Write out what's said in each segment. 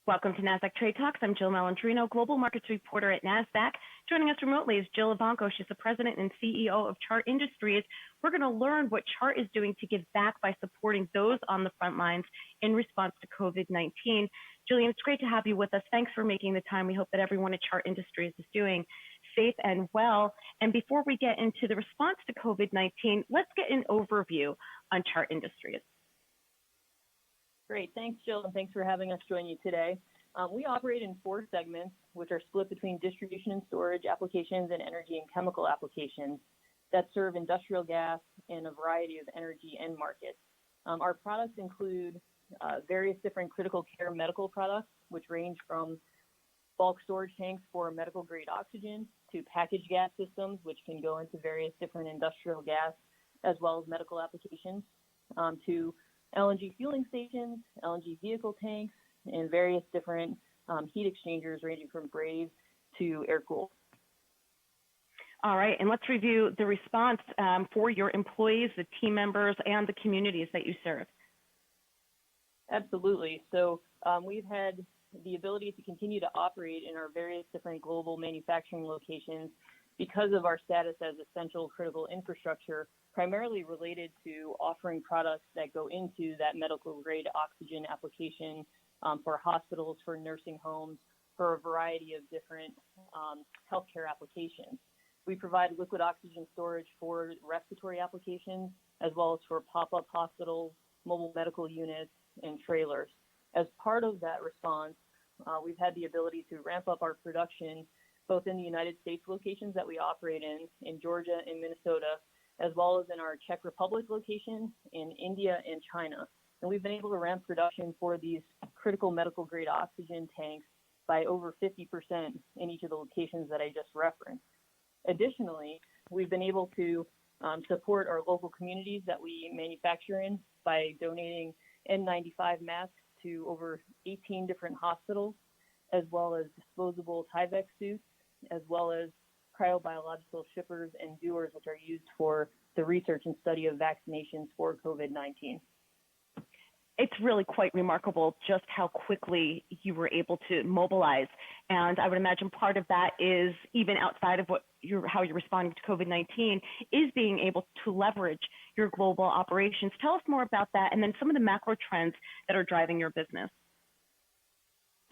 Welcome to Nasdaq Trade Talks. I'm Jill Malandrino, Global Markets Reporter at Nasdaq. Joining us remotely is Jill Evanko. She's the President and CEO of Chart Industries. We're going to learn what Chart is doing to give back by supporting those on the front lines in response to COVID-19. Jillian, it's great to have you with us. Thanks for making the time. We hope that everyone at Chart Industries is doing safe and well. And before we get into the response to COVID-19, let's get an overview on Chart Industries. Great. Thanks, Jill, and thanks for having us join you today. We operate in 4 segments, which are split between distribution and storage applications and energy and chemical applications that serve industrial gas and a variety of energy end markets. Our products include various different critical care medical products, which range from bulk storage tanks for medical grade oxygen to packaged gas systems, which can go into various different industrial gas as well as medical applications, to LNG fueling stations, LNG vehicle tanks, and various different heat exchangers ranging from brazed to air-cooled. All right, and let's review the response for your employees, the team members, and the communities that you serve. Absolutely. So we've had the ability to continue to operate in our various different global manufacturing locations because of our status as essential critical infrastructure, primarily related to offering products that go into that medical grade oxygen application for hospitals, for nursing homes, for a variety of different healthcare applications. We provide liquid oxygen storage for respiratory applications, as well as for pop-up hospitals, mobile medical units, and trailers. As part of that response, we've had the ability to ramp up our production both in the United States locations that we operate in Georgia and Minnesota, as well as in our Czech Republic location, in India and China. And we've been able to ramp production for these critical medical grade oxygen tanks by over 50% in each of the locations that I just referenced. Additionally, we've been able to support our local communities that we manufacture in by donating N95 masks to over 18 different hospitals, as well as disposable Tyvek suits, as well as cryobiological shippers and dewars, which are used for the research and study of vaccinations for COVID-19. It's really quite remarkable just how quickly you were able to mobilize. And I would imagine part of that is, even outside of how you're responding to COVID-19, is being able to leverage your global operations. Tell us more about that, and then some of the macro trends that are driving your business.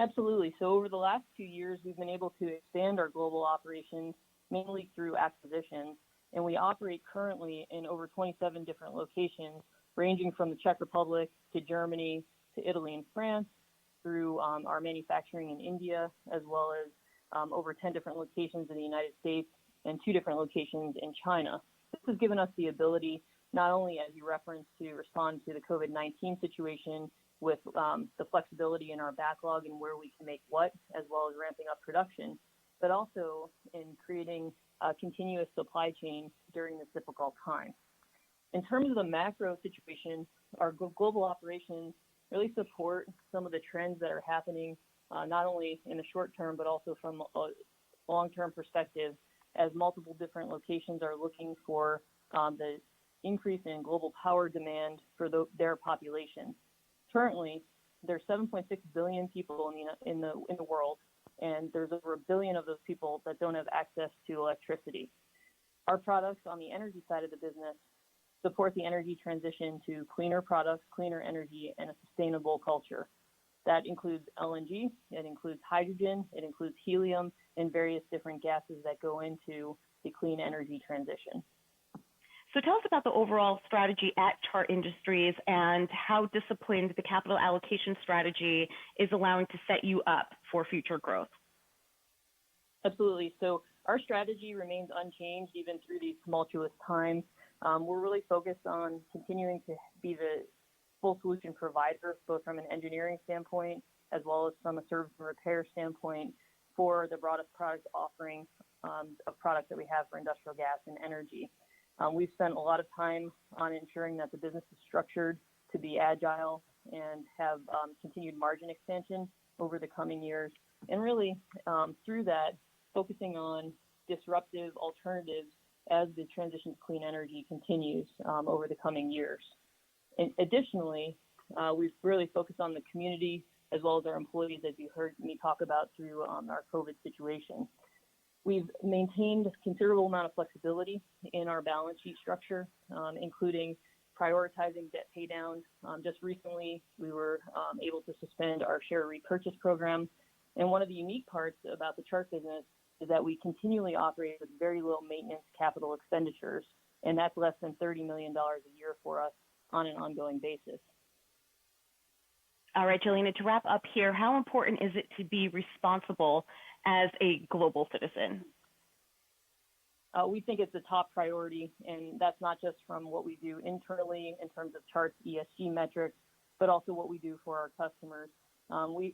Absolutely. So over the last 2 years, we've been able to expand our global operations mainly through acquisitions, and we operate currently in over 27 different locations, ranging from the Czech Republic to Germany to Italy and France, through our manufacturing in India, as well as over 10 different locations in the United States and 2 different locations in China. This has given us the ability, not only, as you referenced, to respond to the COVID-19 situation with the flexibility in our backlog and where we can make what, as well as ramping up production, but also in creating a continuous supply chain during this difficult time. In terms of the macro situation, our global operations really support some of the trends that are happening, not only in the short term, but also from a long-term perspective, as multiple different locations are looking for the increase in global power demand for their population. Currently, there's 7.6 billion people in the world, and there's over 1 billion of those people that don't have access to electricity. Our products on the energy side of the business support the energy transition to cleaner products, cleaner energy, and a sustainable culture. That includes LNG, it includes hydrogen, it includes helium, and various different gases that go into the clean energy transition. So tell us about the overall strategy at Chart Industries and how disciplined the capital allocation strategy is allowing to set you up for future growth. Absolutely. So our strategy remains unchanged even through these tumultuous times. We're really focused on continuing to be the full solution provider, both from an engineering standpoint as well as from a service and repair standpoint for the broadest product offering of products that we have for industrial gas and energy. We've spent a lot of time on ensuring that the business is structured to be agile and have continued margin expansion over the coming years. And really, through that, focusing on disruptive alternatives as the transition to clean energy continues over the coming years. And additionally, we've really focused on the community as well as our employees, as you heard me talk about through our COVID situation. We've maintained a considerable amount of flexibility in our balance sheet structure, including prioritizing debt pay down. Just recently, we were able to suspend our share repurchase program. And one of the unique parts about the Chart business is that we continually operate with very low maintenance capital expenditures, and that's less than $30 million a year for us on an ongoing basis. All right, Jillian, to wrap up here, how important is it to be responsible as a global citizen? We think it's a top priority, and that's not just from what we do internally in terms of Chart's ESG metrics, but also what we do for our customers.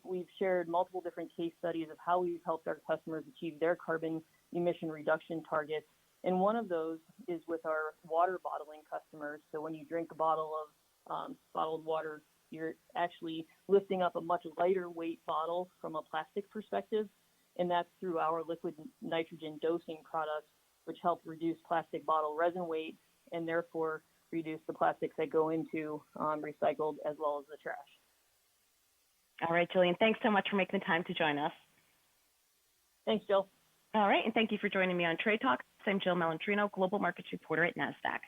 We've shared multiple different case studies of how we've helped our customers achieve their carbon emission reduction targets. And one of those is with our water bottling customers. So when you drink a bottle of bottled water, you're actually lifting up a much lighter weight bottle from a plastic perspective. And that's through our liquid nitrogen dosing products, which help reduce plastic bottle resin weight and therefore reduce the plastics that go into recycled as well as the trash. All right, Jillian, thanks so much for making the time to join us. Thanks, Jill. All right, and thank you for joining me on Trade Talk. I'm Jill Malandrino, Global Markets Reporter at Nasdaq.